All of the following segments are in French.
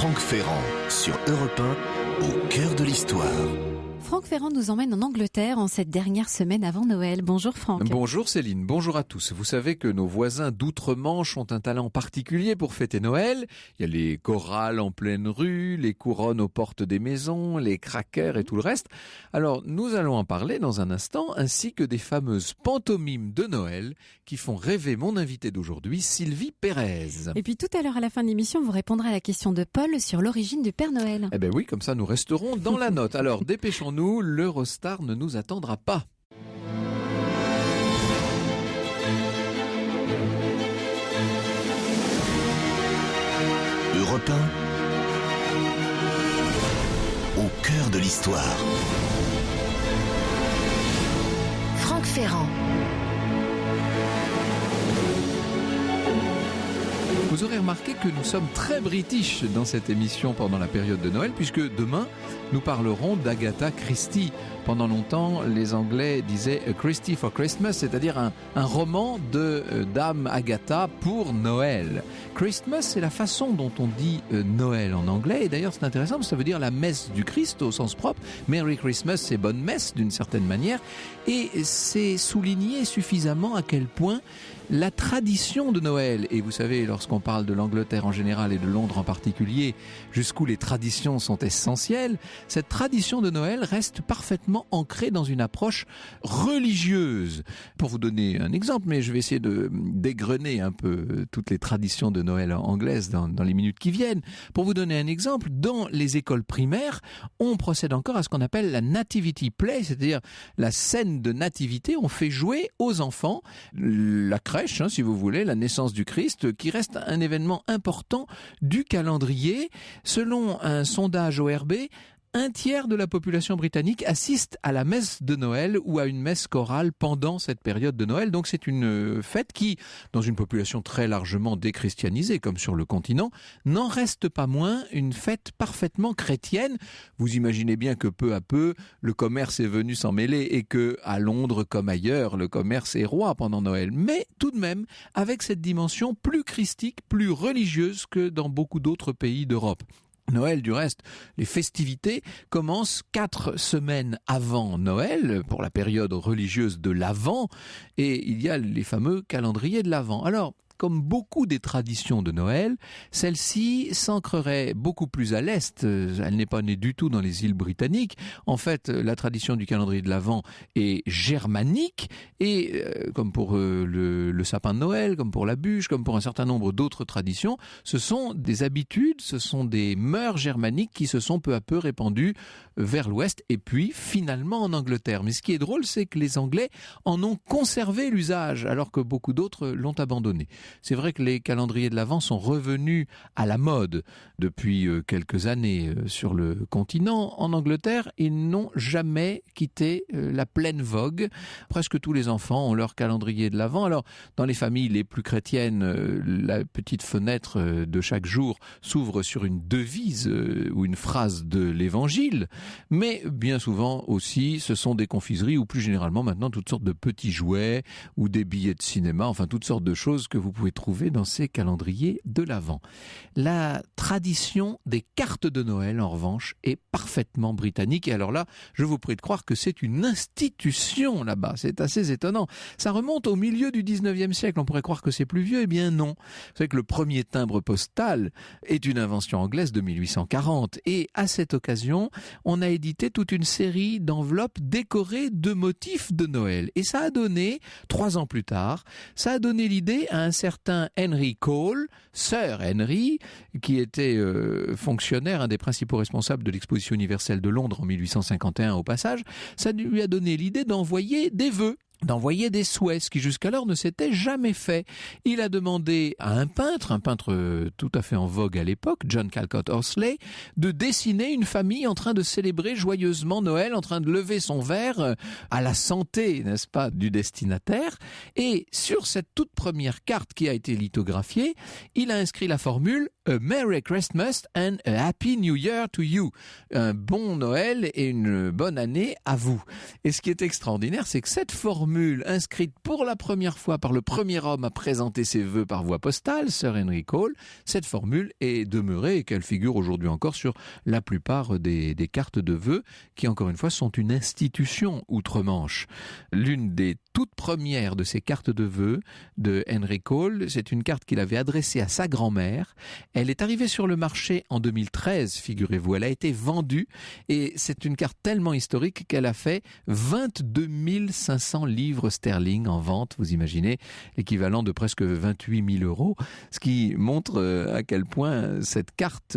Franck Ferrand sur Europe 1, au cœur de l'histoire. Franck Ferrand nous emmène en Angleterre en cette dernière semaine avant Noël. Bonjour Franck. Bonjour Céline, bonjour à tous. Vous savez que nos voisins d'outre-Manche ont un talent particulier pour fêter Noël. Il y a les chorales en pleine rue, les couronnes aux portes des maisons, les crackers et tout le reste. Alors nous allons en parler dans un instant, ainsi que des fameuses pantomimes de Noël qui font rêver mon invité d'aujourd'hui, Sylvie Pérez. Et puis tout à l'heure à la fin de l'émission, vous répondrez à la question de Paul sur l'origine du Père Noël. Eh ben oui, comme ça nous resterons dans la note. Alors dépêchons-nous. L'Eurostar ne nous attendra pas. Europe 1, au cœur de l'histoire. Franck Ferrand. Vous aurez remarqué que nous sommes très british dans cette émission pendant la période de Noël, puisque demain, nous parlerons d'Agatha Christie. Pendant longtemps, les Anglais disaient A Christie for Christmas, c'est-à-dire un roman de Dame Agatha pour Noël. Christmas, c'est la façon dont on dit Noël en anglais. Et d'ailleurs, c'est intéressant parce que ça veut dire la messe du Christ au sens propre. Merry Christmas, c'est bonne messe d'une certaine manière. Et c'est souligné suffisamment à quel point la tradition de Noël, et vous savez, lorsqu'on parle de l'Angleterre en général et de Londres en particulier, jusqu'où les traditions sont essentielles, cette tradition de Noël reste parfaitement ancrée dans une approche religieuse. Pour vous donner un exemple, mais je vais essayer de dégrener un peu toutes les traditions de Noël anglaises dans les minutes qui viennent. Pour vous donner un exemple, dans les écoles primaires, on procède encore à ce qu'on appelle la nativity play, c'est-à-dire la scène de nativité. On fait jouer aux enfants la crèche, si vous voulez, la naissance du Christ, qui reste un événement important du calendrier. Selon un sondage ORB, 1/3 de la population britannique assiste à la messe de Noël ou à une messe chorale pendant cette période de Noël. Donc c'est une fête qui, dans une population très largement déchristianisée comme sur le continent, n'en reste pas moins une fête parfaitement chrétienne. Vous imaginez bien que peu à peu, le commerce est venu s'en mêler et que, à Londres comme ailleurs, le commerce est roi pendant Noël. Mais tout de même, avec cette dimension plus christique, plus religieuse que dans beaucoup d'autres pays d'Europe. Noël, du reste, les festivités commencent 4 semaines avant Noël, pour la période religieuse de l'Avent, et il y a les fameux calendriers de l'Avent. Alors, comme beaucoup des traditions de Noël, celle-ci s'ancrerait beaucoup plus à l'Est. Elle n'est pas née du tout dans les îles britanniques. En fait, la tradition du calendrier de l'Avent est germanique et comme pour le sapin de Noël, comme pour la bûche, comme pour un certain nombre d'autres traditions, ce sont des habitudes, ce sont des mœurs germaniques qui se sont peu à peu répandues vers l'Ouest et puis finalement en Angleterre. Mais ce qui est drôle, c'est que les Anglais en ont conservé l'usage alors que beaucoup d'autres l'ont abandonné. C'est vrai que les calendriers de l'Avent sont revenus à la mode depuis quelques années sur le continent. En Angleterre, ils n'ont jamais quitté la pleine vogue. Presque tous les enfants ont leur calendrier de l'Avent. Alors, dans les familles les plus chrétiennes, la petite fenêtre de chaque jour s'ouvre sur une devise ou une phrase de l'Évangile. Mais bien souvent aussi, ce sont des confiseries ou plus généralement maintenant toutes sortes de petits jouets ou des billets de cinéma, enfin toutes sortes de choses que vous pouvez trouver dans ces calendriers de l'Avent. La tradition des cartes de Noël, en revanche, est parfaitement britannique. Et alors là, je vous prie de croire que c'est une institution là-bas. C'est assez étonnant. Ça remonte au milieu du 19e siècle. On pourrait croire que c'est plus vieux. Eh bien non. Vous savez que le premier timbre postal est une invention anglaise de 1840. Et à cette occasion, on a édité toute une série d'enveloppes décorées de motifs de Noël. Et ça a donné, 3 ans plus tard, ça a donné l'idée à un certain Henry Cole, Sir Henry, qui était fonctionnaire, un des principaux responsables de l'exposition universelle de Londres en 1851 au passage. Ça lui a donné l'idée d'envoyer des vœux, d'envoyer des souhaits, ce qui jusqu'alors ne s'était jamais fait. Il a demandé à un peintre tout à fait en vogue à l'époque, John Callcott Horsley, de dessiner une famille en train de célébrer joyeusement Noël, en train de lever son verre à la santé, n'est-ce pas, du destinataire. Et sur cette toute première carte qui a été lithographiée, il a inscrit la formule A Merry Christmas and a Happy New Year to you. Un bon Noël et une bonne année à vous. Et ce qui est extraordinaire, c'est que cette formule inscrite pour la première fois par le premier homme à présenter ses vœux par voie postale, Sir Henry Cole, cette formule est demeurée et qu'elle figure aujourd'hui encore sur la plupart des cartes de vœux qui, encore une fois, sont une institution outre-Manche. L'une des toutes premières de ces cartes de vœux de Henry Cole, c'est une carte qu'il avait adressée à sa grand-mère. Elle est arrivée sur le marché en 2013, figurez-vous. Elle a été vendue et c'est une carte tellement historique qu'elle a fait 22 500 livres sterling en vente. Vous imaginez, l'équivalent de presque 28 000 euros, ce qui montre à quel point cette carte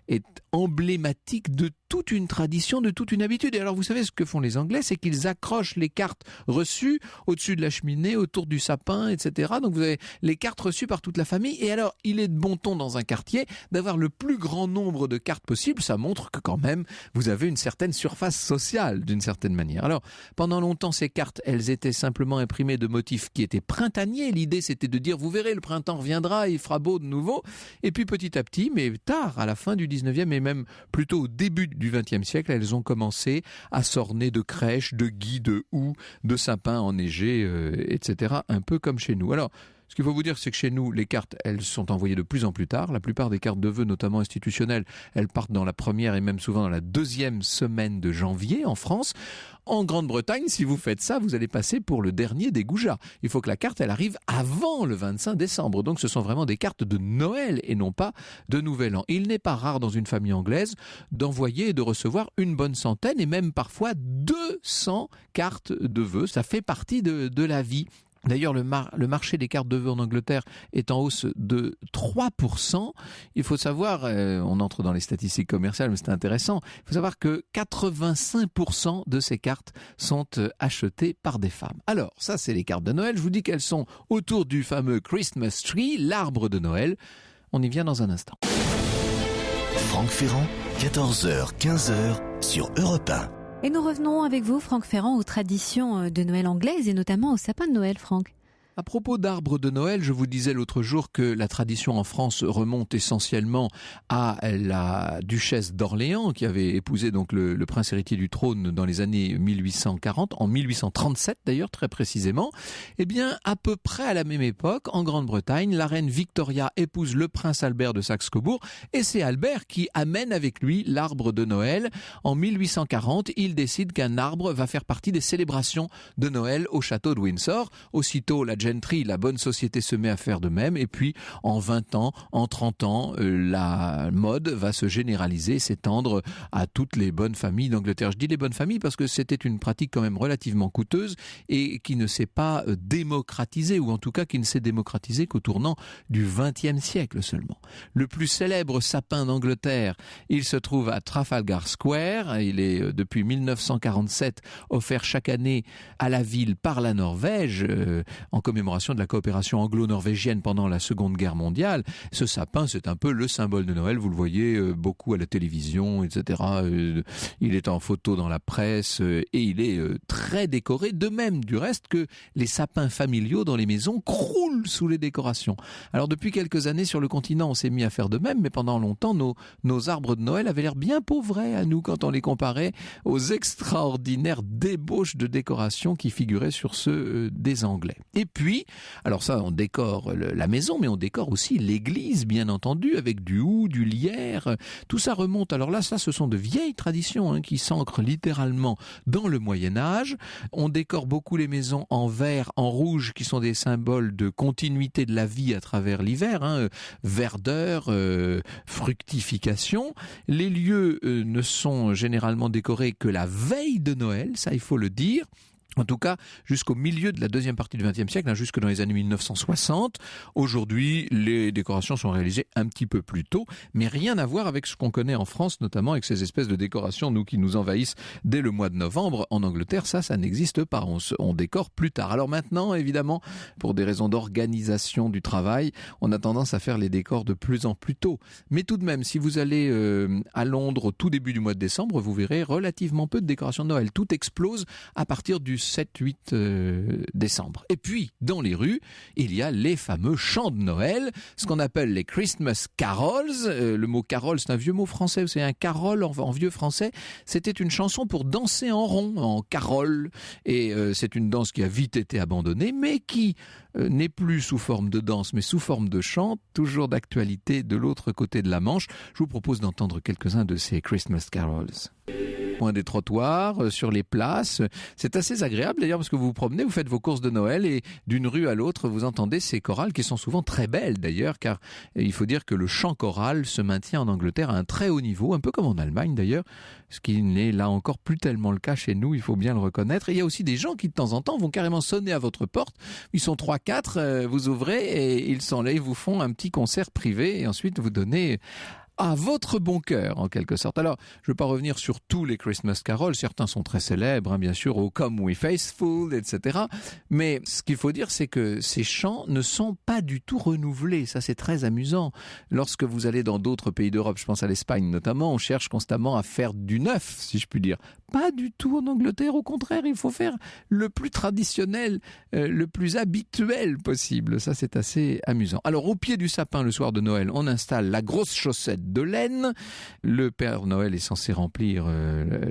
est emblématique de toute une tradition, de toute une habitude. Et alors vous savez ce que font les Anglais, c'est qu'ils accrochent les cartes reçues au-dessus de la cheminée, autour du sapin, etc. Donc vous avez les cartes reçues par toute la famille. Et alors il est de bon ton dans un quartier d'avoir le plus grand nombre de cartes possible. Ça montre que quand même vous avez une certaine surface sociale d'une certaine manière. Alors pendant longtemps ces cartes, elles étaient simplement imprimées de motifs qui étaient printaniers. L'idée c'était de dire vous verrez le printemps reviendra, il fera beau de nouveau. Et puis petit à petit, mais tard à la fin du 19e et même plutôt au début du XXe siècle, elles ont commencé à s'orner de crèches, de gui, de houes, de sapins enneigés, etc. Un peu comme chez nous. Alors, ce qu'il faut vous dire, c'est que chez nous, les cartes, elles sont envoyées de plus en plus tard. La plupart des cartes de vœux, notamment institutionnelles, elles partent dans la première et même souvent dans la deuxième semaine de janvier en France. En Grande-Bretagne, si vous faites ça, vous allez passer pour le dernier des goujats. Il faut que la carte, elle arrive avant le 25 décembre. Donc ce sont vraiment des cartes de Noël et non pas de Nouvel An. Il n'est pas rare dans une famille anglaise d'envoyer et de recevoir une bonne centaine et même parfois 200 cartes de vœux. Ça fait partie de la vie. D'ailleurs, le marché des cartes de vœux en Angleterre est en hausse de 3%. Il faut savoir, on entre dans les statistiques commerciales, mais c'est intéressant, il faut savoir que 85% de ces cartes sont achetées par des femmes. Alors, ça c'est les cartes de Noël. Je vous dis qu'elles sont autour du fameux Christmas tree, l'arbre de Noël. On y vient dans un instant. Franck Ferrand, 14h, 15h sur Europe 1. Et nous revenons avec vous, Franck Ferrand, aux traditions de Noël anglaises et notamment au sapin de Noël, Franck. À propos d'arbres de Noël, je vous disais l'autre jour que la tradition en France remonte essentiellement à la duchesse d'Orléans, qui avait épousé donc le prince héritier du trône dans les années 1840, en 1837 d'ailleurs très précisément. Eh bien, à peu près à la même époque, en Grande-Bretagne, la reine Victoria épouse le prince Albert de Saxe-Cobourg, et c'est Albert qui amène avec lui l'arbre de Noël. En 1840, il décide qu'un arbre va faire partie des célébrations de Noël au château de Windsor. Aussitôt, la bonne société se met à faire de même, et puis en 20 ans, en 30 ans, la mode va se généraliser, s'étendre à toutes les bonnes familles d'Angleterre. Je dis les bonnes familles parce que c'était une pratique quand même relativement coûteuse et qui ne s'est pas démocratisée, ou en tout cas qui ne s'est démocratisée qu'au tournant du XXe siècle seulement. Le plus célèbre sapin d'Angleterre, il se trouve à Trafalgar Square. Il est depuis 1947 offert chaque année à la ville par la Norvège en commémoration de la coopération anglo-norvégienne pendant la Seconde Guerre mondiale. Ce sapin, c'est un peu le symbole de Noël. Vous le voyez beaucoup à la télévision, etc. Il est en photo dans la presse et il est très décoré. De même, du reste, que les sapins familiaux dans les maisons croulent sous les décorations. Alors, depuis quelques années, sur le continent, on s'est mis à faire de même, mais pendant longtemps, nos arbres de Noël avaient l'air bien pauvrets à nous quand on les comparait aux extraordinaires débauches de décoration qui figuraient sur ceux des Anglais. Et puis, alors ça, on décore la maison, mais on décore aussi l'église, bien entendu, avec du hou, du lierre. Tout ça remonte. Alors là, ça, ce sont de vieilles traditions qui s'ancrent littéralement dans le Moyen-Âge. On décore beaucoup les maisons en vert, en rouge, qui sont des symboles de continuité de la vie à travers l'hiver. Verdeur, fructification. Les lieux ne sont généralement décorés que la veille de Noël, ça il faut le dire. En tout cas, jusqu'au milieu de la deuxième partie du XXe siècle, jusque dans les années 1960. Aujourd'hui, les décorations sont réalisées un petit peu plus tôt, mais rien à voir avec ce qu'on connaît en France, notamment avec ces espèces de décorations qui nous envahissent dès le mois de novembre. En Angleterre, ça n'existe pas. On décore plus tard. Alors maintenant, évidemment, pour des raisons d'organisation du travail, on a tendance à faire les décors de plus en plus tôt. Mais tout de même, si vous allez à Londres au tout début du mois de décembre, vous verrez relativement peu de décorations de Noël. Tout explose à partir du 7-8 décembre. Et puis, dans les rues, il y a les fameux chants de Noël, ce qu'on appelle les Christmas carols. Le mot carol, c'est un vieux mot français, c'est un carol en vieux français. C'était une chanson pour danser en rond, en carole. Et c'est une danse qui a vite été abandonnée, mais qui n'est plus sous forme de danse, mais sous forme de chant, toujours d'actualité de l'autre côté de la Manche. Je vous propose d'entendre quelques-uns de ces Christmas carols. Point des trottoirs, sur les places. C'est assez agréable d'ailleurs parce que vous vous promenez, vous faites vos courses de Noël et d'une rue à l'autre, vous entendez ces chorales qui sont souvent très belles d'ailleurs, car il faut dire que le chant choral se maintient en Angleterre à un très haut niveau, un peu comme en Allemagne d'ailleurs, ce qui n'est là encore plus tellement le cas chez nous, il faut bien le reconnaître. Et il y a aussi des gens qui de temps en temps vont carrément sonner à votre porte. Ils sont 3-4, vous ouvrez et ils sont là, ils vous font un petit concert privé et ensuite vous donnez à votre bon cœur, en quelque sorte. Alors, je ne vais pas revenir sur tous les Christmas carols, certains sont très célèbres, bien sûr, au Come We Faithful, etc. Mais ce qu'il faut dire, c'est que ces chants ne sont pas du tout renouvelés. Ça, c'est très amusant. Lorsque vous allez dans d'autres pays d'Europe, je pense à l'Espagne notamment, on cherche constamment à faire du neuf, si je puis dire. Pas du tout en Angleterre, au contraire, il faut faire le plus traditionnel, le plus habituel possible. Ça, c'est assez amusant. Alors, au pied du sapin, le soir de Noël, on installe la grosse chaussette de laine. Le Père Noël est censé remplir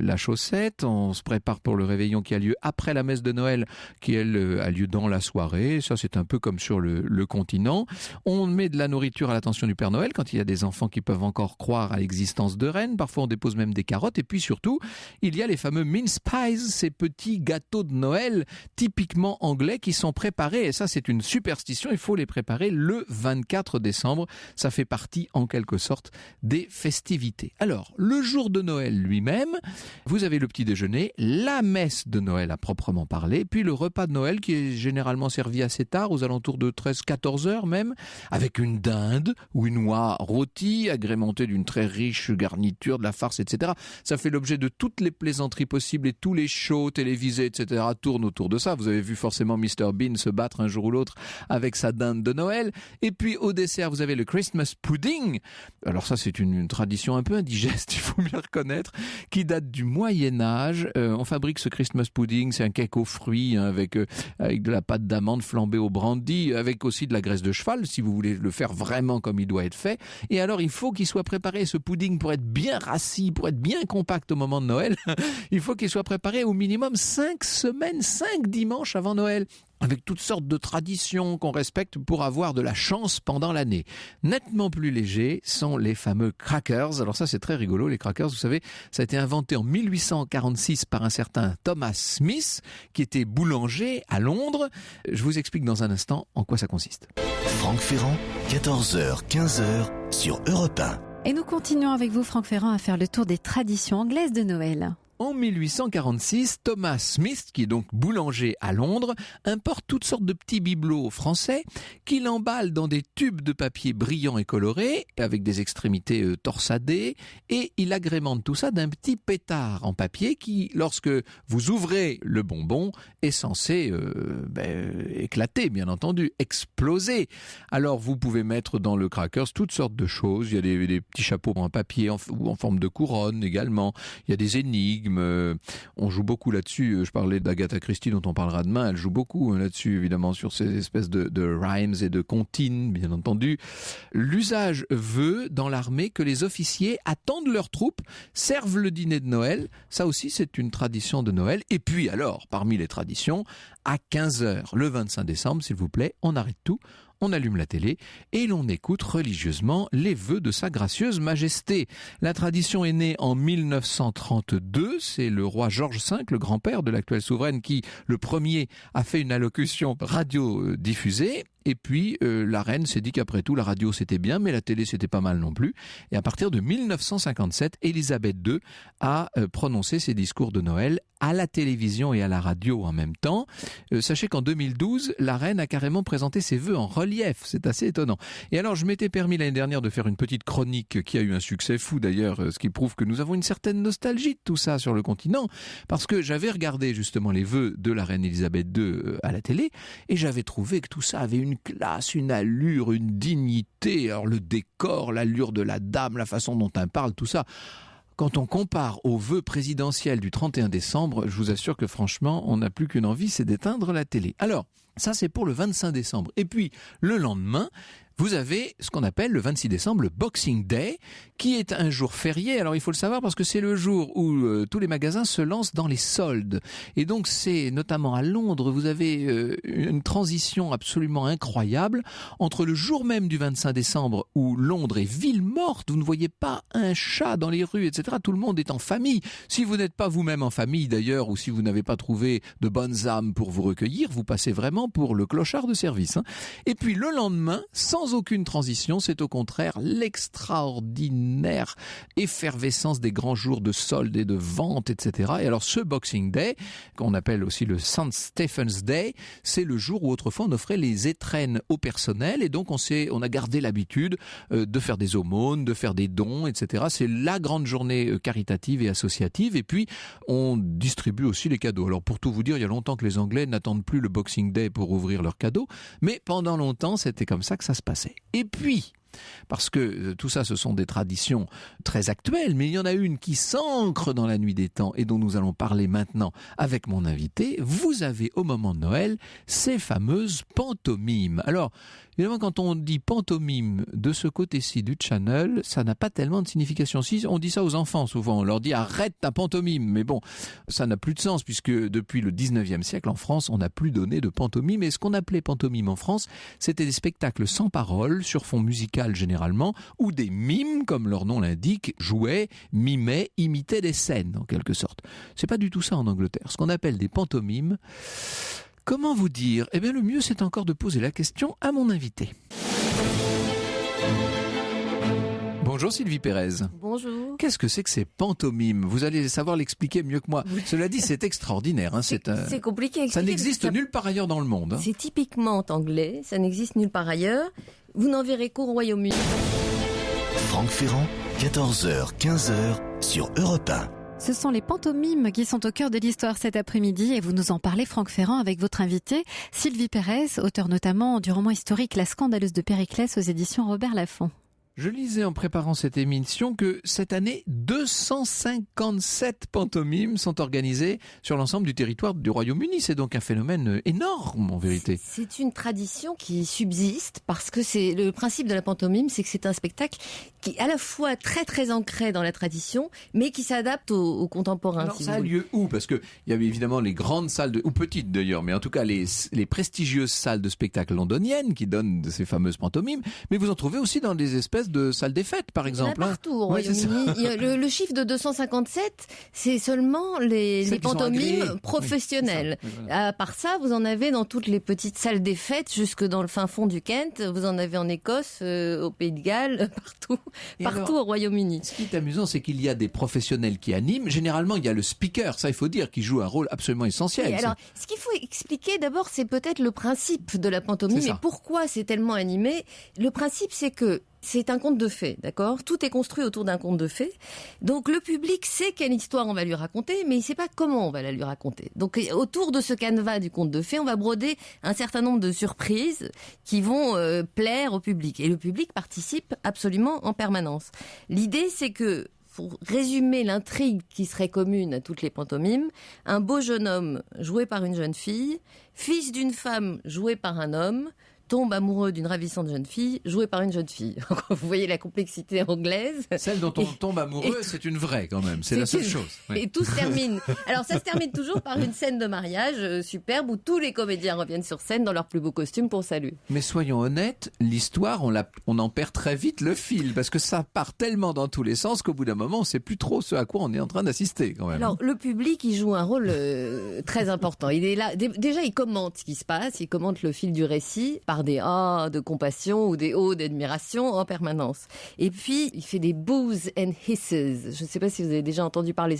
la chaussette. On se prépare pour le réveillon qui a lieu après la messe de Noël, qui elle a lieu dans la soirée. Ça, c'est un peu comme sur le continent. On met de la nourriture à l'attention du Père Noël quand il y a des enfants qui peuvent encore croire à l'existence de rennes. Parfois, on dépose même des carottes. Et puis surtout, il y a les fameux mince pies, ces petits gâteaux de Noël typiquement anglais qui sont préparés. Et ça, c'est une superstition. Il faut les préparer le 24 décembre. Ça fait partie, en quelque sorte, des festivités. Alors, le jour de Noël lui-même, vous avez le petit déjeuner, la messe de Noël à proprement parler, puis le repas de Noël qui est généralement servi assez tard, aux alentours de 13-14 heures même, avec une dinde ou une oie rôtie, agrémentée d'une très riche garniture, de la farce, etc. Ça fait l'objet de toutes les plaisanteries possibles et tous les shows télévisés, etc. tournent autour de ça. Vous avez vu forcément Mr Bean se battre un jour ou l'autre avec sa dinde de Noël. Et puis au dessert, vous avez le Christmas pudding. Alors ça, c'est une tradition un peu indigeste, il faut bien reconnaître, qui date du Moyen-Âge. On fabrique ce Christmas pudding, c'est un cake aux fruits avec de la pâte d'amande flambée au brandy, avec aussi de la graisse de cheval, si vous voulez le faire vraiment comme il doit être fait. Et alors, il faut qu'il soit préparé, ce pudding, pour être bien rassis, pour être bien compact au moment de Noël. Il faut qu'il soit préparé au minimum 5 semaines, 5 dimanches avant Noël, avec toutes sortes de traditions qu'on respecte pour avoir de la chance pendant l'année. Nettement plus légers sont les fameux crackers. Alors ça, c'est très rigolo, les crackers, vous savez, ça a été inventé en 1846 par un certain Thomas Smith, qui était boulanger à Londres. Je vous explique dans un instant en quoi ça consiste. Franck Ferrand, 14h, 15h sur Europe 1. Et nous continuons avec vous, Franck Ferrand, à faire le tour des traditions anglaises de Noël. En 1846, Thomas Smith, qui est donc boulanger à Londres, importe toutes sortes de petits bibelots français qu'il emballe dans des tubes de papier brillants et colorés, avec des extrémités torsadées, et il agrémente tout ça d'un petit pétard en papier qui, lorsque vous ouvrez le bonbon, est censé éclater, bien entendu, exploser. Alors vous pouvez mettre dans le crackers toutes sortes de choses. Il y a des petits chapeaux en papier ou en forme de couronne également. Il y a des énigmes. On joue beaucoup là-dessus. Je parlais d'Agatha Christie dont on parlera demain. Elle joue beaucoup là-dessus, évidemment, sur ces espèces de rhymes et de comptines, bien entendu. L'usage veut, dans l'armée, que les officiers attendent leurs troupes, servent le dîner de Noël. Ça aussi, c'est une tradition de Noël. Et puis alors, parmi les traditions, à 15h, le 25 décembre, s'il vous plaît, on arrête tout. On allume la télé et l'on écoute religieusement les vœux de sa gracieuse majesté. La tradition est née en 1932, c'est le roi George V, le grand-père de l'actuelle souveraine, qui, le premier, a fait une allocution radio-diffusée. Et puis, la reine s'est dit qu'après tout, la radio c'était bien, mais la télé c'était pas mal non plus. Et à partir de 1957, Élisabeth II a prononcé ses discours de Noël à la télévision et à la radio en même temps. Sachez qu'en 2012, la reine a carrément présenté ses vœux en relief. C'est assez étonnant. Et alors, je m'étais permis l'année dernière de faire une petite chronique qui a eu un succès fou d'ailleurs, ce qui prouve que nous avons une certaine nostalgie de tout ça sur le continent, parce que j'avais regardé justement les vœux de la reine Élisabeth II à la télé, et j'avais trouvé que tout ça avait une classe, une allure, une dignité. Alors le décor, l'allure de la dame, la façon dont elle parle, tout ça. quand on compare aux vœux présidentiels du 31 décembre, je vous assure que franchement, on n'a plus qu'une envie, c'est d'éteindre la télé. Alors, ça c'est pour le 25 décembre. Et puis, le lendemain, vous avez ce qu'on appelle le 26 décembre, le Boxing Day, qui est un jour férié. Alors il faut le savoir parce que c'est le jour où tous les magasins se lancent dans les soldes. Et donc c'est notamment à Londres, vous avez une transition absolument incroyable entre le jour même du 25 décembre où Londres est ville morte, vous ne voyez pas un chat dans les rues, etc. Tout le monde est en famille. Si vous n'êtes pas vous-même en famille d'ailleurs, ou si vous n'avez pas trouvé de bonnes âmes pour vous recueillir, vous passez vraiment pour le clochard de service. Hein. Et puis le lendemain, sans aucune transition, c'est au contraire l'extraordinaire effervescence des grands jours de soldes et de ventes, etc. Et alors ce Boxing Day, qu'on appelle aussi le St. Stephen's Day, c'est le jour où autrefois on offrait les étrennes au personnel et donc on a gardé l'habitude de faire des aumônes, de faire des dons, etc. C'est la grande journée caritative et associative et puis on distribue aussi les cadeaux. Alors pour tout vous dire, il y a longtemps que les Anglais n'attendent plus le Boxing Day pour ouvrir leurs cadeaux, mais pendant longtemps c'était comme ça que ça se passait. Et puis, parce que tout ça, ce sont des traditions très actuelles, mais il y en a une qui s'ancre dans la nuit des temps et dont nous allons parler maintenant avec mon invité. Vous avez au moment de Noël ces fameuses pantomimes. Alors, évidemment, quand on dit pantomime de ce côté-ci du channel, ça n'a pas tellement de signification. Si on dit ça aux enfants souvent, on leur dit arrête ta pantomime, mais bon, ça n'a plus de sens puisque depuis le 19e siècle en France, on n'a plus donné de pantomime. Et ce qu'on appelait pantomime en France, c'était des spectacles sans parole, sur fond musical généralement, où des mimes, comme leur nom l'indique, jouaient, mimaient, imitaient des scènes en quelque sorte. C'est pas du tout ça en Angleterre. Ce qu'on appelle des pantomimes, comment vous dire ? Eh bien le mieux c'est encore de poser la question à mon invité. Bonjour Sylvie Pérez. Bonjour. Qu'est-ce que c'est que ces pantomimes ? Vous allez savoir l'expliquer mieux que moi. Oui. Cela dit, c'est extraordinaire. Hein, c'est compliqué à expliquer. Ça n'existe nulle part ailleurs dans le monde. Hein. C'est typiquement anglais, ça n'existe nulle part ailleurs. Vous n'en verrez qu'au Royaume-Uni. Franck Ferrand, 14h, 15h sur Europe 1. Ce sont les pantomimes qui sont au cœur de l'histoire cet après-midi et vous nous en parlez, Franck Ferrand, avec votre invité, Sylvie Pérez, auteur notamment du roman historique La Scandaleuse de Périclès aux éditions Robert Laffont. Je lisais en préparant cette émission que cette année, 257 pantomimes sont organisées sur l'ensemble du territoire du Royaume-Uni. C'est donc un phénomène énorme en vérité. C'est une tradition qui subsiste parce que c'est le principe de la pantomime, c'est que c'est un spectacle qui est à la fois très très ancré dans la tradition, mais qui s'adapte aux contemporains. Alors ça a lieu où ? Parce que il y avait évidemment les grandes salles, ou petites d'ailleurs, mais en tout cas les prestigieuses salles de spectacle londoniennes qui donnent de ces fameuses pantomimes, mais vous en trouvez aussi dans des espèces de salles des fêtes, par exemple. Il y en a partout au Royaume-Uni. Le chiffre de 257, c'est seulement les pantomimes professionnelles. Voilà. À part ça, vous en avez dans toutes les petites salles des fêtes, jusque dans le fin fond du Kent. Vous en avez en Écosse, au Pays de Galles, partout au Royaume-Uni. Ce qui est amusant, c'est qu'il y a des professionnels qui animent. Généralement, il y a le speaker, ça il faut dire, qui joue un rôle absolument essentiel. Oui, alors, ce qu'il faut expliquer d'abord, c'est peut-être le principe de la pantomime et pourquoi c'est tellement animé. Le principe, c'est que c'est un conte de fées, d'accord ? Tout est construit autour d'un conte de fées. Donc le public sait quelle histoire on va lui raconter, mais il ne sait pas comment on va la lui raconter. Donc autour de ce canevas du conte de fées, on va broder un certain nombre de surprises qui vont plaire au public. Et le public participe absolument en permanence. L'idée, c'est que, pour résumer l'intrigue qui serait commune à toutes les pantomimes, un beau jeune homme joué par une jeune fille, fils d'une femme jouée par un homme, tombe amoureux d'une ravissante jeune fille, jouée par une jeune fille. Vous voyez la complexité anglaise. Celle dont on tombe amoureux, c'est une vraie quand même. C'est la seule chose. Oui. Et tout se termine. Alors ça se termine toujours par une scène de mariage superbe où tous les comédiens reviennent sur scène dans leurs plus beaux costumes pour saluer. Mais soyons honnêtes, l'histoire, on en perd très vite le fil parce que ça part tellement dans tous les sens qu'au bout d'un moment, on ne sait plus trop ce à quoi on est en train d'assister quand même. Alors le public, il joue un rôle très important. Il est là. Déjà, il commente ce qui se passe. Il commente le fil du récit par des ah de compassion ou des oh d'admiration en permanence. Et puis, il fait des boos and hisses. Je ne sais pas si vous avez déjà entendu parler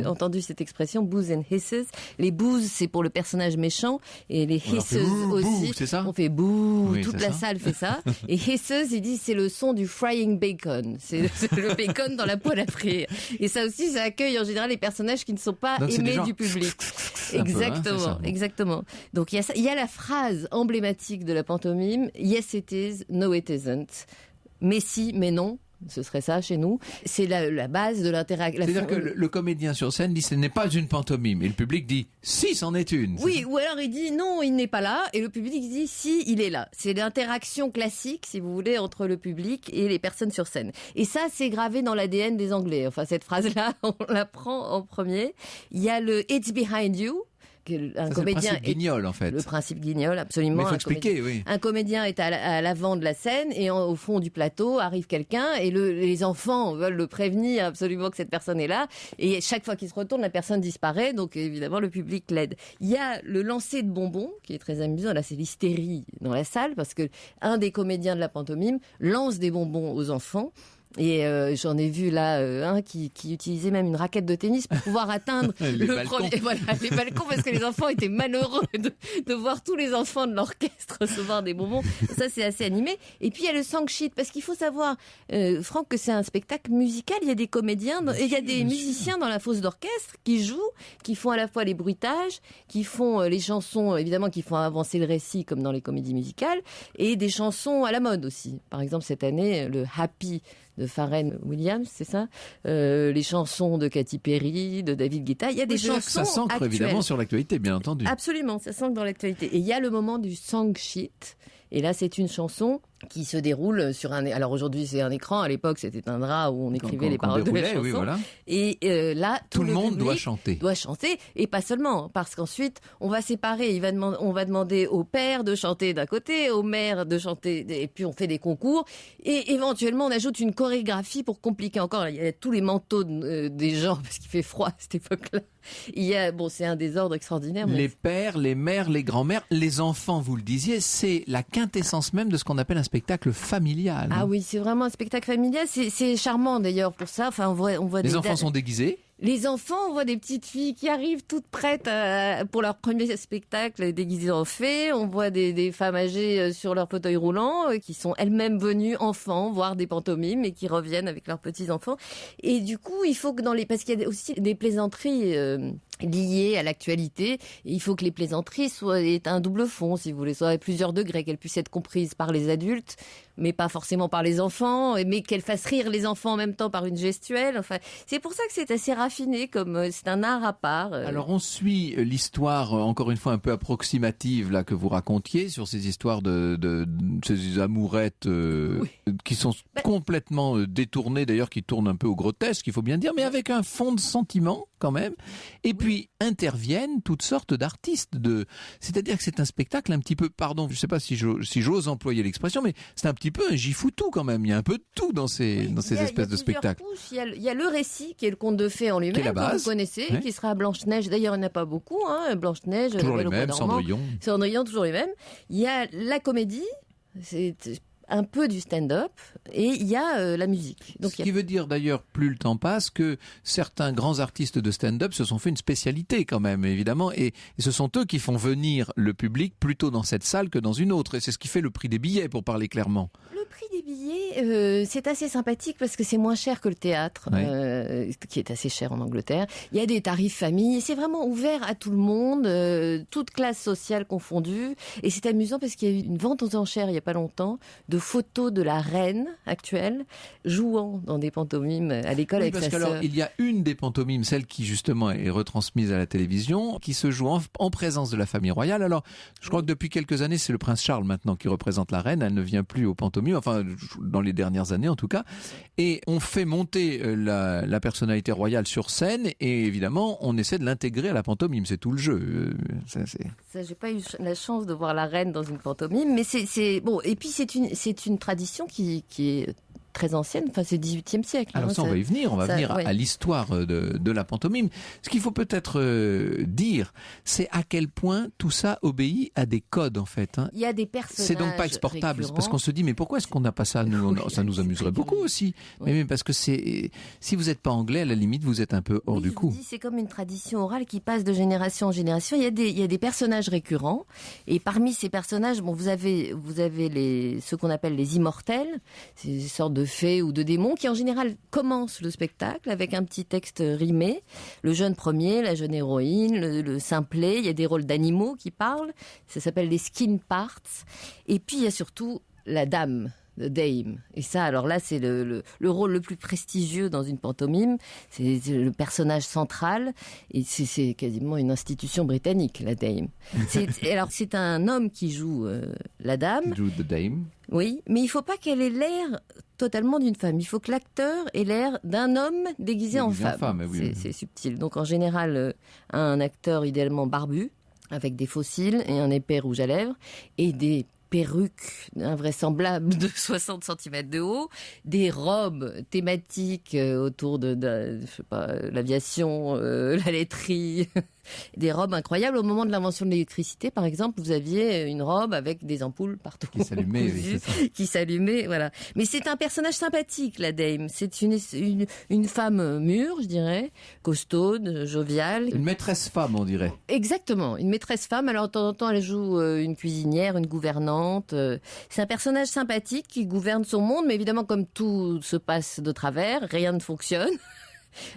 entendu cette expression, boos and hisses. Les boos, c'est pour le personnage méchant, et les hisses aussi. Bouh, c'est ça ? On fait bouh, oui, toute la salle fait ça. Et hisses, il dit c'est le son du frying bacon. C'est le bacon dans la poêle à frire. Et ça aussi, ça accueille en général les personnages qui ne sont pas aimés du public. Exactement, exactement. Donc il y a la phrase emblématique de la pantomime, yes it is, no it isn't. Mais si, mais non. Ce serait ça chez nous. C'est la base de l'interaction. C'est-à-dire que le comédien sur scène dit ce n'est pas une pantomime. Et le public dit si, c'en est une. Oui, ou alors il dit non, il n'est pas là. Et le public dit si, il est là. C'est l'interaction classique, si vous voulez, entre le public et les personnes sur scène. Et ça, c'est gravé dans l'ADN des Anglais. Enfin, cette phrase-là, on la prend en premier. Il y a le It's behind you. Un comédien, le principe Guignol, en fait. Le principe Guignol, absolument. Mais il faut expliquer, oui. Un comédien est à l'avant de la scène et au fond du plateau arrive quelqu'un et les enfants veulent le prévenir absolument que cette personne est là. Et chaque fois qu'il se retourne, la personne disparaît. Donc évidemment, le public l'aide. Il y a le lancer de bonbons qui est très amusant. Là, c'est l'hystérie dans la salle parce que un des comédiens de la pantomime lance des bonbons aux enfants. Et j'en ai vu là un qui utilisait même une raquette de tennis pour pouvoir atteindre les balcons. Les balcons, parce que les enfants étaient malheureux de voir tous les enfants de l'orchestre recevoir des bonbons. Ça, c'est assez animé. Et puis il y a le song sheet, parce qu'il faut savoir, Franck, que c'est un spectacle musical. Il y a des comédiens, il y a des musiciens dans la fosse d'orchestre qui jouent, qui font à la fois les bruitages, qui font les chansons, évidemment, qui font avancer le récit comme dans les comédies musicales, et des chansons à la mode aussi. Par exemple, cette année, le Happy de Pharrell Williams, c'est ça, les chansons de Katy Perry, de David Guetta. Il y a des chansons ça s'ancre actuelles. Évidemment sur l'actualité, bien entendu. Absolument, ça s'ancre dans l'actualité. Et il y a le moment du song sheet. Et là, c'est une chanson qui se déroule sur un... Alors aujourd'hui, c'est un écran. À l'époque, c'était un drap où on écrivait les paroles de la chanson. Oui, voilà. Et là, tout le monde doit chanter. Doit chanter, et pas seulement, parce qu'ensuite, on va séparer. On va demander au père de chanter d'un côté, au maire de chanter, et puis on fait des concours. Et éventuellement, on ajoute une chorégraphie pour compliquer encore. Il y a tous les manteaux des gens, parce qu'il fait froid à cette époque-là. Il y a, c'est un désordre extraordinaire. Les pères, les mères, les grands-mères, les enfants, vous le disiez, c'est la quintessence même de ce qu'on appelle un spectacle familial. Ah oui, c'est vraiment un spectacle familial. C'est charmant d'ailleurs pour ça. Enfin, on voit les enfants sont déguisés. Les enfants, on voit des petites filles qui arrivent toutes prêtes pour leur premier spectacle déguisées en fées. On voit des femmes âgées sur leur fauteuil roulant qui sont elles-mêmes venues enfants voir des pantomimes et qui reviennent avec leurs petits-enfants. Et du coup, il faut que parce qu'il y a aussi des plaisanteries liées à l'actualité, il faut que les plaisanteries aient un double fond, si vous voulez, soient à plusieurs degrés, qu'elles puissent être comprises par les adultes, mais pas forcément par les enfants, mais qu'elles fassent rire les enfants en même temps par une gestuelle. Enfin, c'est pour ça que c'est assez raffiné, comme c'est un art à part. Alors on suit l'histoire, encore une fois un peu approximative là que vous racontiez sur ces histoires de ces amourettes qui sont complètement détournées, d'ailleurs qui tournent un peu au grotesque, il faut bien dire, mais avec un fond de sentiment quand même. Et puis interviennent toutes sortes d'artistes. C'est-à-dire que c'est un spectacle un petit peu, pardon, je ne sais pas si j'ose employer l'expression, mais c'est un petit peu un gifoutou quand même. Il y a un peu de tout dans ces espèces de spectacles. Il y a le récit qui est le conte de fées en lui-même, que vous connaissez, qui sera Blanche-Neige. D'ailleurs, il n'y en a pas beaucoup. Blanche-Neige, toujours les mêmes, Cendrillon, toujours les mêmes. Il y a la comédie, c'est un peu du stand-up, et il y a la musique. Donc, ce qui veut dire d'ailleurs, plus le temps passe, que certains grands artistes de stand-up se sont fait une spécialité quand même, évidemment, et ce sont eux qui font venir le public plutôt dans cette salle que dans une autre, et c'est ce qui fait le prix des billets, pour parler clairement. Le prix des billets, c'est assez sympathique parce que c'est moins cher que le théâtre, qui est assez cher en Angleterre. Il y a des tarifs famille, c'est vraiment ouvert à tout le monde, toute classe sociale confondue, et c'est amusant parce qu'il y a eu une vente aux enchères il n'y a pas longtemps de photos de la reine actuelle jouant dans des pantomimes à l'école avec sa sœur. Alors, il y a une des pantomimes, celle qui justement est retransmise à la télévision, qui se joue en présence de la famille royale. Alors, je crois que depuis quelques années, c'est le prince Charles maintenant qui représente la reine. Elle ne vient plus aux pantomimes, enfin dans les dernières années en tout cas. Et on fait monter la personnalité royale sur scène et évidemment, on essaie de l'intégrer à la pantomime. C'est tout le jeu. Ça, j'ai pas eu la chance de voir la reine dans une pantomime, mais c'est bon. Et puis c'est une tradition qui est très ancienne, enfin c'est 18e siècle. Alors ça, on va y venir, à l'histoire de la pantomime. Ce qu'il faut peut-être dire, c'est à quel point tout ça obéit à des codes en fait. Il y a des personnages. C'est donc pas exportable, parce qu'on se dit mais pourquoi est-ce qu'on n'a pas ça nous, ça nous amuserait beaucoup aussi. Oui. Mais parce que si vous n'êtes pas anglais, à la limite vous êtes un peu hors du coup. C'est comme une tradition orale qui passe de génération en génération. Il y a des personnages récurrents, et parmi ces personnages, vous avez ceux qu'on appelle les immortels, c'est des sortes de fées ou de démons qui en général commencent le spectacle avec un petit texte rimé. Le jeune premier, la jeune héroïne, le simplet, il y a des rôles d'animaux qui parlent, ça s'appelle les skin parts. Et puis il y a surtout la dame Dame. Et ça, alors là, c'est le rôle le plus prestigieux dans une pantomime. C'est le personnage central. Et c'est quasiment une institution britannique, la Dame. Alors, c'est un homme qui joue la dame. Qui joue the Dame. Oui, mais il ne faut pas qu'elle ait l'air totalement d'une femme. Il faut que l'acteur ait l'air d'un homme déguisé en femme. Oui. C'est subtil. Donc, en général, un acteur idéalement barbu, avec des faux cils et un épais rouge à lèvres, et des perruques invraisemblables de 60 cm de haut, des robes thématiques autour de je sais pas, l'aviation, la laiterie, des robes incroyables. Au moment de l'invention de l'électricité, par exemple, vous aviez une robe avec des ampoules partout. Qui s'allumait, oui, c'est ça. Qui s'allumait, voilà. Mais c'est un personnage sympathique, la Dame. C'est une femme mûre, je dirais, costaude, joviale. Une maîtresse femme, on dirait. Exactement, une maîtresse femme. Alors, de temps en temps, elle joue une cuisinière, une gouvernante. C'est un personnage sympathique qui gouverne son monde, mais évidemment, comme tout se passe de travers, rien ne fonctionne.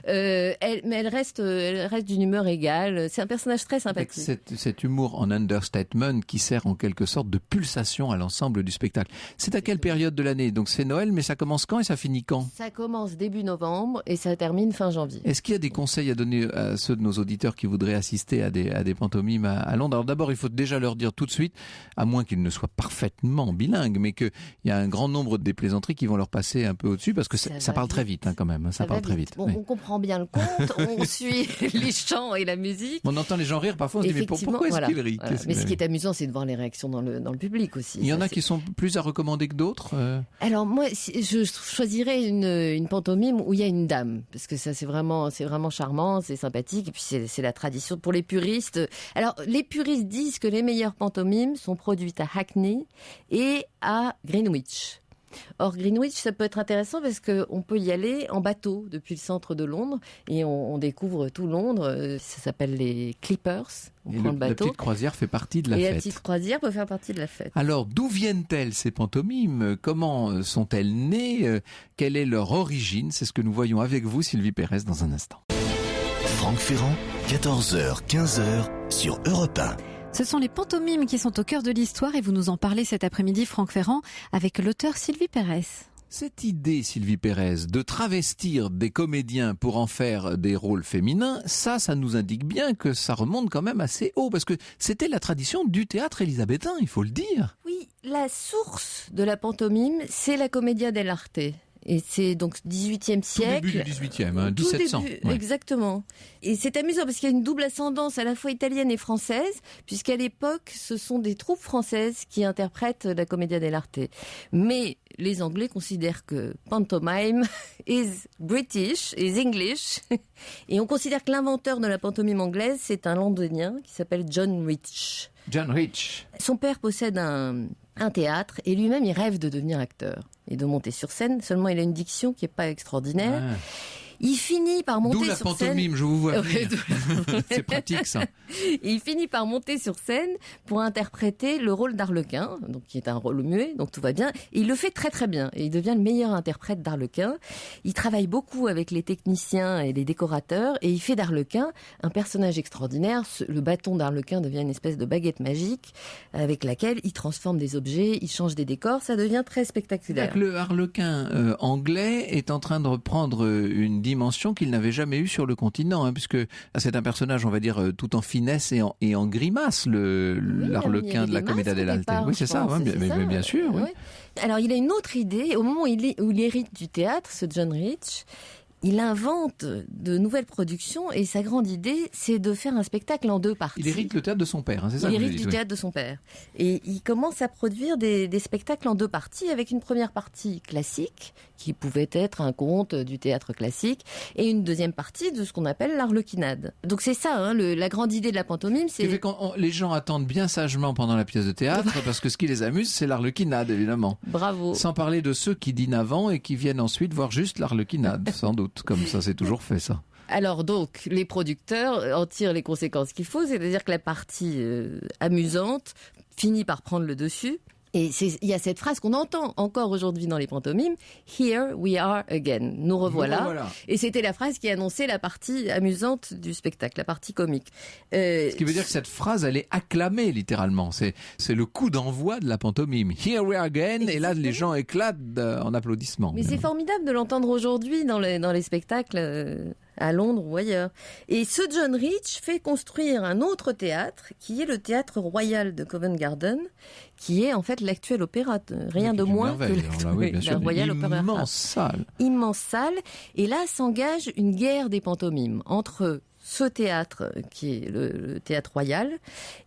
Mais elle reste d'une humeur égale. C'est un personnage très sympathique. Avec cet humour en understatement qui sert en quelque sorte de pulsation à l'ensemble du spectacle. C'est à quelle période de l'année? Donc c'est Noël, mais ça commence quand et ça finit quand? Ça commence début novembre et ça termine fin janvier. Est-ce qu'il y a des conseils à donner à ceux de nos auditeurs qui voudraient assister à des pantomimes à Londres? Alors d'abord, il faut déjà leur dire tout de suite, à moins qu'ils ne soient parfaitement bilingues, mais qu'il y a un grand nombre de plaisanteries qui vont leur passer un peu au-dessus, parce que ça parle très vite quand même. Ça parle très vite. Bon, on comprend bien le conte, on suit les chants et la musique. On entend les gens rire, parfois on se dit mais pourquoi est-ce qu'ils rient? Mais ce qui est amusant, c'est de voir les réactions dans le public aussi. Il y en a qui sont plus à recommander que d'autres Alors moi, je choisirais une pantomime où il y a une dame, parce que ça c'est vraiment charmant, c'est sympathique, et puis c'est la tradition pour les puristes. Alors les puristes disent que les meilleures pantomimes sont produites à Hackney et à Greenwich. Or, Greenwich, ça peut être intéressant parce qu'on peut y aller en bateau depuis le centre de Londres et on découvre tout Londres. Ça s'appelle les Clippers. On prend le bateau. La petite croisière fait partie de la fête. Et la petite croisière peut faire partie de la fête. Alors, d'où viennent-elles ces pantomimes? Comment sont-elles nées? Quelle est leur origine? C'est ce que nous voyons avec vous, Sylvie Pérez, dans un instant. Franck Ferrand, 14h, 15h sur Europe 1. Ce sont les pantomimes qui sont au cœur de l'histoire et vous nous en parlez cet après-midi, Franck Ferrand, avec l'auteur Sylvie Pérez. Cette idée, Sylvie Pérez, de travestir des comédiens pour en faire des rôles féminins, ça nous indique bien que ça remonte quand même assez haut, parce que c'était la tradition du théâtre élisabétain, il faut le dire. Oui, la source de la pantomime, c'est la Commedia dell'arte. Et c'est donc 18e siècle. Tout début du 18e, 1700. Ouais. Exactement. Et c'est amusant parce qu'il y a une double ascendance à la fois italienne et française, puisqu'à l'époque, ce sont des troupes françaises qui interprètent la Commedia dell'arte. Mais les Anglais considèrent que pantomime is British, is English. Et on considère que l'inventeur de la pantomime anglaise, c'est un londonien qui s'appelle John Rich. John Rich. Son père possède un théâtre et lui-même il rêve de devenir acteur et de monter sur scène, seulement il a une diction qui n'est pas extraordinaire. Ah. Il finit par monter sur scène. D'où la pantomime, je vous vois venir. C'est pratique ça. Il finit par monter sur scène pour interpréter le rôle d'Arlequin, donc qui est un rôle muet, donc tout va bien. Et il le fait très très bien et il devient le meilleur interprète d'Arlequin. Il travaille beaucoup avec les techniciens et les décorateurs et il fait d'Arlequin un personnage extraordinaire. Le bâton d'Arlequin devient une espèce de baguette magique avec laquelle il transforme des objets, il change des décors, ça devient très spectaculaire. Le Arlequin anglais est en train de reprendre une dimension qu'il n'avait jamais eue sur le continent, puisque c'est un personnage, on va dire, tout en finesse et en grimace, l'Arlequin de la Commedia dell'arte. Oui, c'est ça, bien sûr. Oui. Alors, il a une autre idée. Au moment où il hérite du théâtre, ce John Rich, il invente de nouvelles productions et sa grande idée, c'est de faire un spectacle en 2 parties. Il hérite le théâtre de son père, c'est ça? Il hérite du théâtre de son père. Et il commence à produire des spectacles en 2 parties, avec une première partie classique, qui pouvait être un conte du théâtre classique, et une deuxième partie de ce qu'on appelle l'arlequinade. Donc c'est ça, la grande idée de la pantomime. C'est fait les gens attendent bien sagement pendant la pièce de théâtre, parce que ce qui les amuse, c'est l'arlequinade, évidemment. Bravo. Sans parler de ceux qui dînent avant et qui viennent ensuite voir juste l'arlequinade, sans doute. Comme ça, c'est toujours fait, ça. Alors donc, les producteurs en tirent les conséquences qu'il faut, c'est-à-dire que la partie amusante finit par prendre le dessus. Et il y a cette phrase qu'on entend encore aujourd'hui dans les pantomimes, « Here we are again », nous revoilà. Et c'était la phrase qui annonçait la partie amusante du spectacle, la partie comique. Ce qui veut dire que cette phrase, elle est acclamée littéralement. C'est le coup d'envoi de la pantomime. « Here we are again », et là les gens éclatent en applaudissements. Mais c'est formidable de l'entendre aujourd'hui dans les spectacles à Londres ou ailleurs. Et ce John Rich fait construire un autre théâtre, qui est le théâtre royal de Covent Garden, qui est en fait l'actuel opéra, rien de moins que la Royal Opera House. Immense salle. Immense salle. Et là s'engage une guerre des pantomimes entre ce théâtre qui est le théâtre royal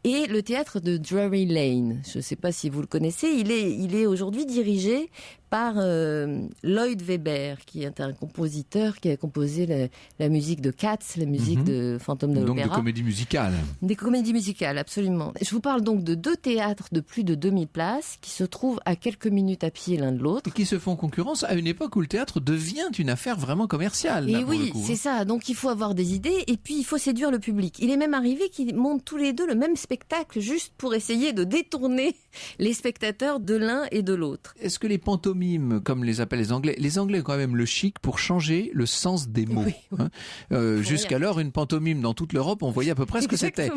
et le théâtre de Drury Lane. Je ne sais pas si vous le connaissez. Il est aujourd'hui dirigé par Lloyd Webber, qui est un compositeur qui a composé la musique de Cats, la musique de Fantôme de l'Opéra. Donc de comédie musicale. Des comédies musicales, absolument. Je vous parle donc de 2 théâtres de plus de 2000 places qui se trouvent à quelques minutes à pied l'un de l'autre. Et qui se font concurrence à une époque où le théâtre devient une affaire vraiment commerciale. Et oui, c'est ça. Donc il faut avoir des idées et puis il faut séduire le public. Il est même arrivé qu'ils montent tous les deux le même spectacle juste pour essayer de détourner les spectateurs de l'un et de l'autre. Est-ce que les pantomimes, comme les appellent les Anglais ont quand même le chic pour changer le sens des mots. Oui. Jusqu'alors, une pantomime dans toute l'Europe, on voyait à peu près ce que c'était,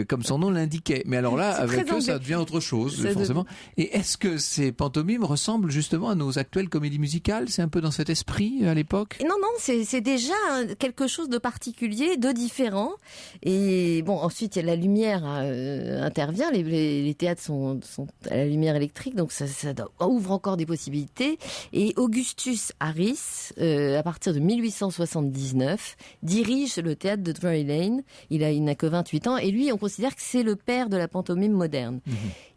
comme son nom l'indiquait. Mais alors là, avec eux, ça devient autre chose, forcément. Et est-ce que ces pantomimes ressemblent justement à nos actuelles comédies musicales? C'est un peu dans cet esprit à l'époque? Non, c'est déjà quelque chose de particulier, de différent. Et bon, ensuite, il y a la lumière intervient. Les théâtres sont à la lumière électrique, donc ça ouvre encore des possibilités. Et Augustus Harris, à partir de 1879, dirige le théâtre de Drury Lane. Il n'a que 28 ans et lui, on considère que c'est le père de la pantomime moderne.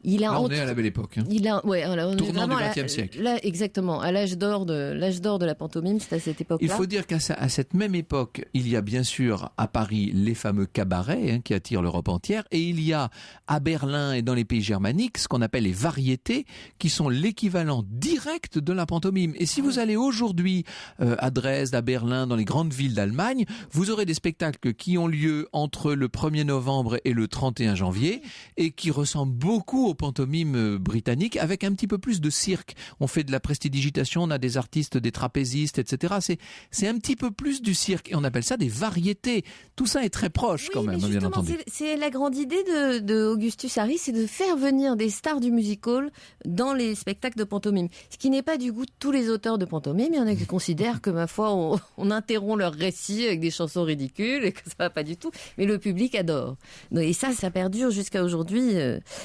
Là, on est à la belle époque. On est tournant du XXe siècle. Là, exactement, à l'âge d'or de la pantomime, c'est à cette époque-là. Il faut dire qu'à cette même époque, il y a bien sûr à Paris les fameux cabarets qui attirent l'Europe entière, et il y a à Berlin et dans les pays germaniques ce qu'on appelle les variétés, qui sont l'équivalent direct de la pantomime. Et si vous allez aujourd'hui à Dresde, à Berlin, dans les grandes villes d'Allemagne, vous aurez des spectacles qui ont lieu entre le 1er novembre et le 31 janvier et qui ressemblent beaucoup aux pantomimes britanniques, avec un petit peu plus de cirque. On fait de la prestidigitation, on a des artistes, des trapézistes, etc. C'est un petit peu plus du cirque et on appelle ça des variétés. Tout ça est très proche quand même, bien entendu. C'est la grande idée de Augustus Harris, c'est de faire venir des stars du musical dans les spectacles de pantomime. Ce qui n'est pas du goût de tous les auteurs de pantomime. Il y en a qui considèrent que, ma foi, on interrompt leur récit avec des chansons ridicules et que ça va pas du tout. Mais le public adore. Et ça perdure jusqu'à aujourd'hui.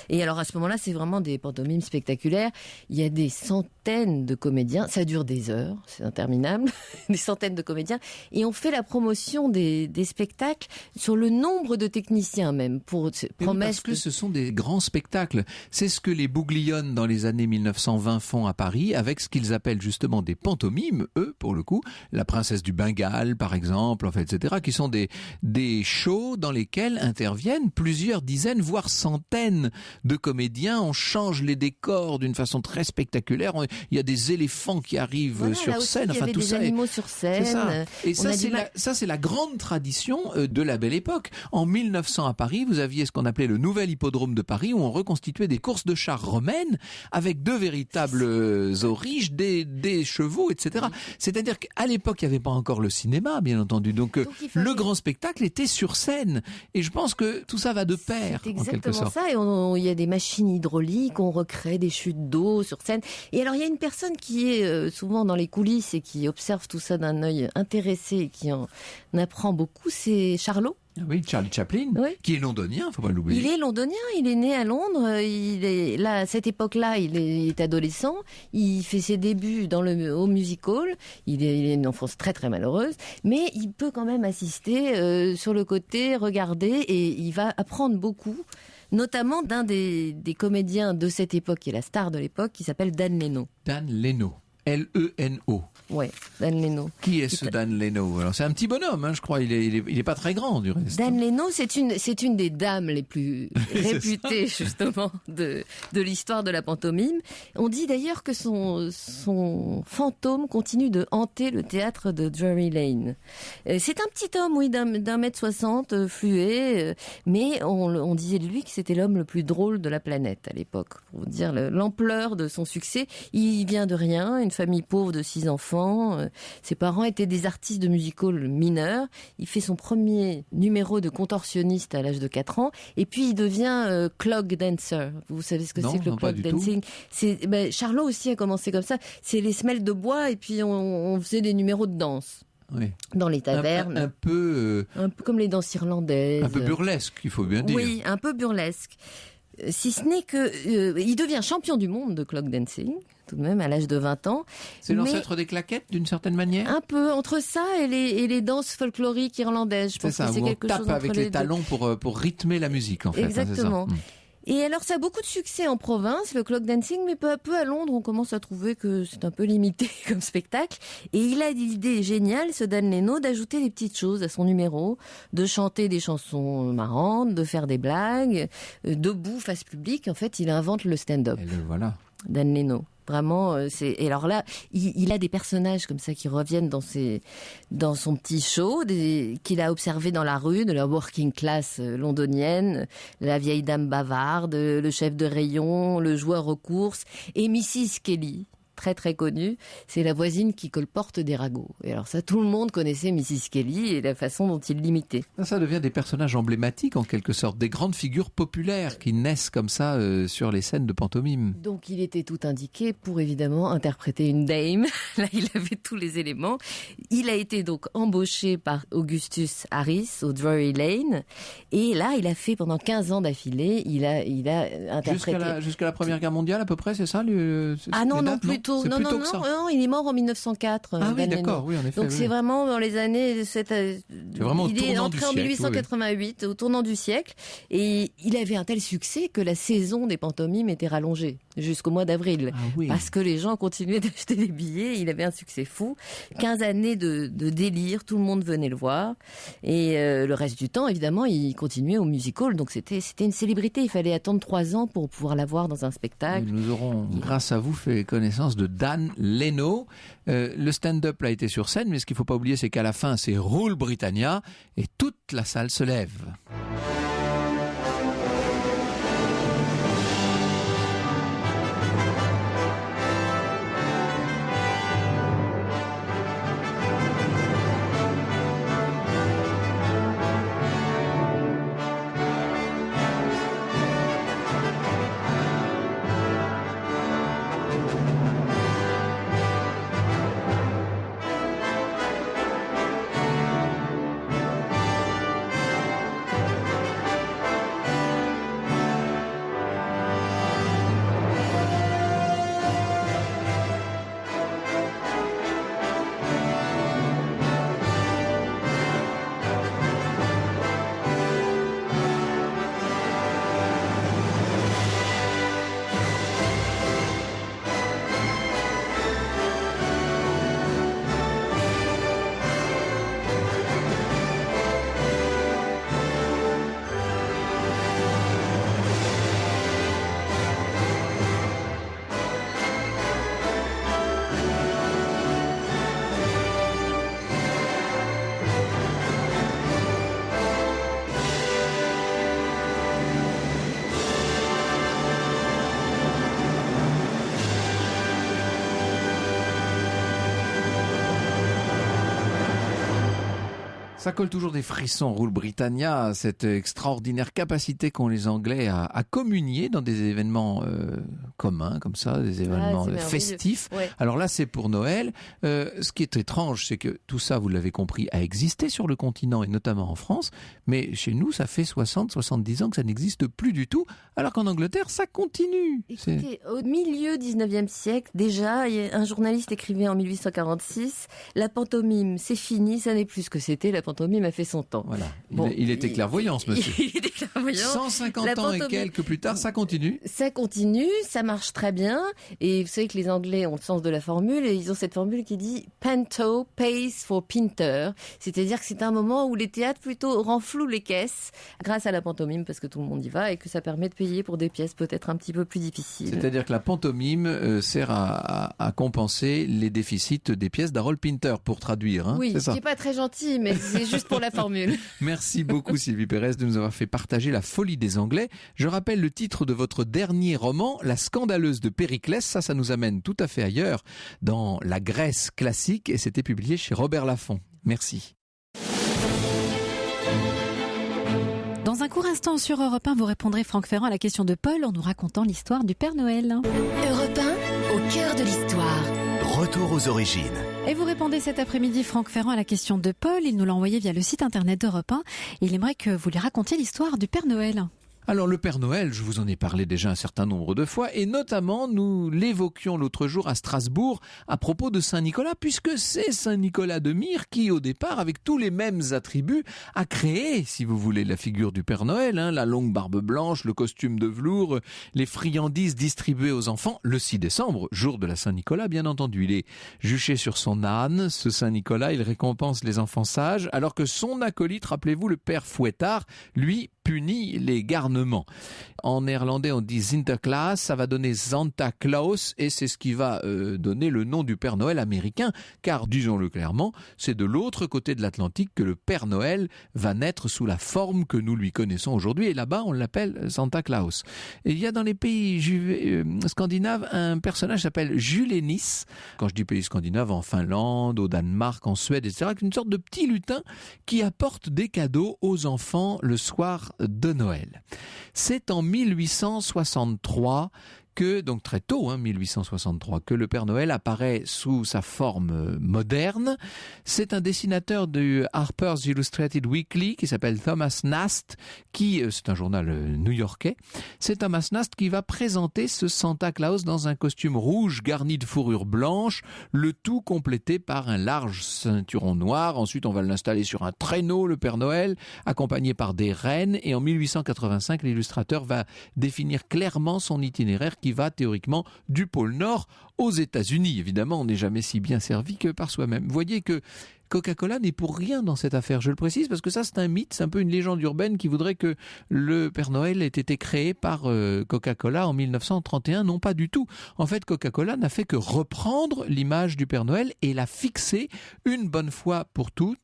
Et alors, à ce moment-là, c'est vraiment des pantomimes spectaculaires. Il y a des centaines de comédiens. Ça dure des heures. C'est interminable. Des centaines de comédiens. Et on fait la promotion des spectacles sur le nombre de techniciens même. Parce que ce sont des grands spectacles. C'est ce que les Bouglione dans les années 1920 font à Paris avec ce qu'ils appellent justement des pantomimes, eux, pour le coup. La princesse du Bengale, par exemple, etc., qui sont des shows dans lesquels interviennent plusieurs dizaines, voire centaines de comédiens. On change les décors d'une façon très spectaculaire. Il y a des éléphants qui arrivent sur scène. Il y avait des animaux sur scène. Ça. Et ça, c'est la grande tradition de la Belle Époque. En 1900 à Paris, vous aviez ce qu'on appelait le nouvel hippodrome de Paris, où on reconstituait des courses de chars romaines avec 2 véritables auriges, des chevaux, etc. C'est-à-dire qu'à l'époque, il n'y avait pas encore le cinéma, bien entendu. Donc le grand spectacle était sur scène. Et je pense que tout ça va de pair, en quelque sorte. C'est exactement ça. Et il y a des machines hydrauliques, on recrée des chutes d'eau sur scène. Et alors, il y a une personne qui est souvent dans les coulisses et qui observe tout ça d'un œil intéressé et qui en apprend beaucoup, c'est Charlot. Oui, Charlie Chaplin, qui est londonien, faut pas l'oublier. Il est londonien, il est né à Londres, il est là à cette époque-là, il est adolescent, il fait ses débuts au music-hall, il a une enfance très très malheureuse, mais il peut quand même assister sur le côté, regarder, et il va apprendre beaucoup, notamment d'un des comédiens de cette époque, qui est la star de l'époque, qui s'appelle Dan Leno. Dan Leno. Leno. Ouais, Dan Leno. Qui est ce Dan Leno? Alors c'est un petit bonhomme, hein, je crois. Il est pas très grand du reste. Dan Leno, c'est une des dames les plus réputées justement de l'histoire de la pantomime. On dit d'ailleurs que son fantôme continue de hanter le théâtre de Drury Lane. C'est un petit homme, oui, d'un mètre 60, fluet, mais on disait de lui que c'était l'homme le plus drôle de la planète à l'époque. Pour vous dire l'ampleur de son succès, il vient de rien, une famille pauvre de 6 enfants. Ses parents étaient des artistes de music-hall mineurs. Il fait son premier numéro de contorsionniste à l'âge de 4 ans. Et puis il devient clog dancer. Vous savez ce que c'est que le clog dancing? Charlot aussi a commencé comme ça. C'est les semelles de bois et puis on faisait des numéros de danse. Oui. Dans les tavernes. Un peu comme les danses irlandaises. Un peu burlesque, il faut bien dire. Oui, un peu burlesque. Si ce n'est que il devient champion du monde de clog dancing, tout de même à l'âge de 20 ans. C'est l'ancêtre des claquettes d'une certaine manière. Un peu entre ça et les danses folkloriques irlandaises. Je pense que c'est quelque chose entre les deux. On tape avec les talons pour rythmer la musique en fait. Exactement. Hein, c'est ça. Et alors ça a beaucoup de succès en province, le clog dancing, mais peu à peu à Londres, on commence à trouver que c'est un peu limité comme spectacle. Et il a l'idée géniale, ce Dan Leno, d'ajouter des petites choses à son numéro, de chanter des chansons marrantes, de faire des blagues, debout, face publique. En fait, il invente le stand-up. Et le voilà. Dan Leno. Vraiment, et alors là, il a des personnages comme ça qui reviennent dans son petit show, qu'il a observé dans la rue, de la working class londonienne, la vieille dame bavarde, le chef de rayon, le joueur aux courses, et Mrs. Kelly. Très très connue, c'est la voisine qui colporte des ragots. Et alors ça, tout le monde connaissait Mrs. Kelly et la façon dont il l'imitait. Ça devient des personnages emblématiques en quelque sorte, des grandes figures populaires qui naissent comme ça sur les scènes de pantomime. Donc il était tout indiqué pour évidemment interpréter une dame. Là, il avait tous les éléments. Il a été donc embauché par Augustus Harris au Drury Lane. Et là, il a fait pendant 15 ans d'affilée, il a interprété... Jusqu'à la Première Guerre mondiale à peu près, c'est ça non, plutôt. Non, il est mort en 1904. Ah oui, d'accord, oui, en effet. Donc c'est vraiment dans les années... C'est vraiment il est entré en 1888, oui. Au tournant du siècle. Et il avait un tel succès que la saison des pantomimes était rallongée jusqu'au mois d'avril. Ah oui. Parce que les gens continuaient d'acheter des billets. Il avait un succès fou. 15 années de délire, tout le monde venait le voir. Et le reste du temps, évidemment, il continuait au music-hall. Donc c'était une célébrité. Il fallait attendre 3 ans pour pouvoir la voir dans un spectacle. Et nous aurons, grâce à vous, fait connaissance de Dan Leno. Le stand-up a été sur scène, mais ce qu'il ne faut pas oublier, c'est qu'à la fin, c'est Rule Britannia et toute la salle se lève. Ça colle toujours des frissons, Rule Britannia, cette extraordinaire capacité qu'ont les Anglais à communier dans des événements communs, comme ça, des événements festifs. Ouais. Alors là, c'est pour Noël. Ce qui est étrange, c'est que tout ça, vous l'avez compris, a existé sur le continent et notamment en France, mais chez nous, ça fait 60-70 ans que ça n'existe plus du tout, alors qu'en Angleterre, ça continue. Écoutez, au milieu 19e siècle, déjà, un journaliste écrivait en 1846 « La pantomime, c'est fini, ça n'est plus ce que c'était, la pantomime. pantomime a fait son temps. Voilà. Il était clairvoyant, ce monsieur. Il était clairvoyant. 150 ans et quelques plus tard, ça continue. Ça continue, ça marche très bien. Et vous savez que les Anglais ont le sens de la formule et ils ont cette formule qui dit « Panto pays for Pinter ». C'est-à-dire que c'est un moment où les théâtres plutôt renflouent les caisses grâce à la pantomime parce que tout le monde y va et que ça permet de payer pour des pièces peut-être un petit peu plus difficiles. C'est-à-dire que la pantomime sert à compenser les déficits des pièces d'Harold Pinter, pour traduire. Hein, oui, ce qui n'est pas très gentil, mais c'est juste pour la formule. Merci beaucoup Sylvie Pérez de nous avoir fait partager la folie des Anglais. Je rappelle le titre de votre dernier roman, La scandaleuse de Périclès. Ça nous amène tout à fait ailleurs, dans la Grèce classique, et c'était publié chez Robert Laffont. Merci. Dans un court instant sur Europe 1, vous répondrez Franck Ferrand à la question de Paul en nous racontant l'histoire du Père Noël. Europe 1, au cœur de l'histoire. Retour aux origines. Et vous répondez cet après-midi, Franck Ferrand, à la question de Paul. Il nous l'a envoyé via le site internet d'Europe 1. Il aimerait que vous lui racontiez l'histoire du Père Noël. Alors le Père Noël, je vous en ai parlé déjà un certain nombre de fois, et notamment nous l'évoquions l'autre jour à Strasbourg à propos de Saint-Nicolas, puisque c'est Saint-Nicolas de Myre qui, au départ, avec tous les mêmes attributs, a créé, si vous voulez, la figure du Père Noël, la longue barbe blanche, le costume de velours, les friandises distribuées aux enfants, le 6 décembre, jour de la Saint-Nicolas, bien entendu. Il est juché sur son âne, ce Saint-Nicolas, il récompense les enfants sages, alors que son acolyte, rappelez-vous, le Père Fouettard, lui, punit les garnements. En néerlandais, on dit Sinterklaas, ça va donner Santa Claus, et c'est ce qui va donner le nom du Père Noël américain, car, disons-le clairement, c'est de l'autre côté de l'Atlantique que le Père Noël va naître sous la forme que nous lui connaissons aujourd'hui, et là-bas, on l'appelle Santa Claus. Et il y a dans les pays scandinaves un personnage qui s'appelle Julenis, quand je dis pays scandinaves, en Finlande, au Danemark, en Suède, etc., une sorte de petit lutin qui apporte des cadeaux aux enfants le soir de Noël. C'est en 1863 que, donc très tôt, 1863, que le Père Noël apparaît sous sa forme moderne. C'est un dessinateur du Harper's Illustrated Weekly qui s'appelle Thomas Nast, c'est un journal new-yorkais. C'est Thomas Nast qui va présenter ce Santa Claus dans un costume rouge garni de fourrure blanche, le tout complété par un large ceinturon noir. Ensuite, on va l'installer sur un traîneau, le Père Noël, accompagné par des reines. Et en 1885, l'illustrateur va définir clairement son itinéraire qui va théoriquement du pôle Nord aux États-Unis. Évidemment, on n'est jamais si bien servi que par soi-même. Vous voyez que Coca-Cola n'est pour rien dans cette affaire, je le précise, parce que ça c'est un mythe, c'est un peu une légende urbaine qui voudrait que le Père Noël ait été créé par Coca-Cola en 1931. Non, pas du tout. En fait, Coca-Cola n'a fait que reprendre l'image du Père Noël et la fixer une bonne fois pour toutes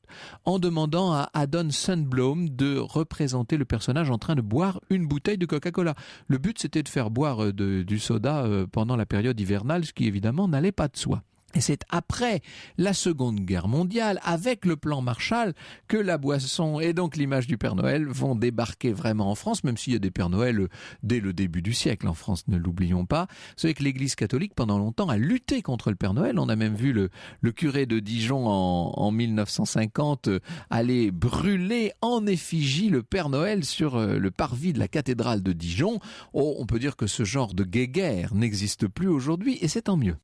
en demandant à Adon Sundblom de représenter le personnage en train de boire une bouteille de Coca-Cola. Le but, c'était de faire boire du soda pendant la période hivernale, ce qui évidemment n'allait pas de soi. Et c'est après la Seconde Guerre mondiale, avec le plan Marshall, que la boisson et donc l'image du Père Noël vont débarquer vraiment en France, même s'il y a des Pères Noël dès le début du siècle en France, ne l'oublions pas. Vous savez que l'Église catholique, pendant longtemps, a lutté contre le Père Noël. On a même vu le curé de Dijon en 1950 aller brûler en effigie le Père Noël sur le parvis de la cathédrale de Dijon. Oh, on peut dire que ce genre de guéguerre n'existe plus aujourd'hui, et c'est tant mieux.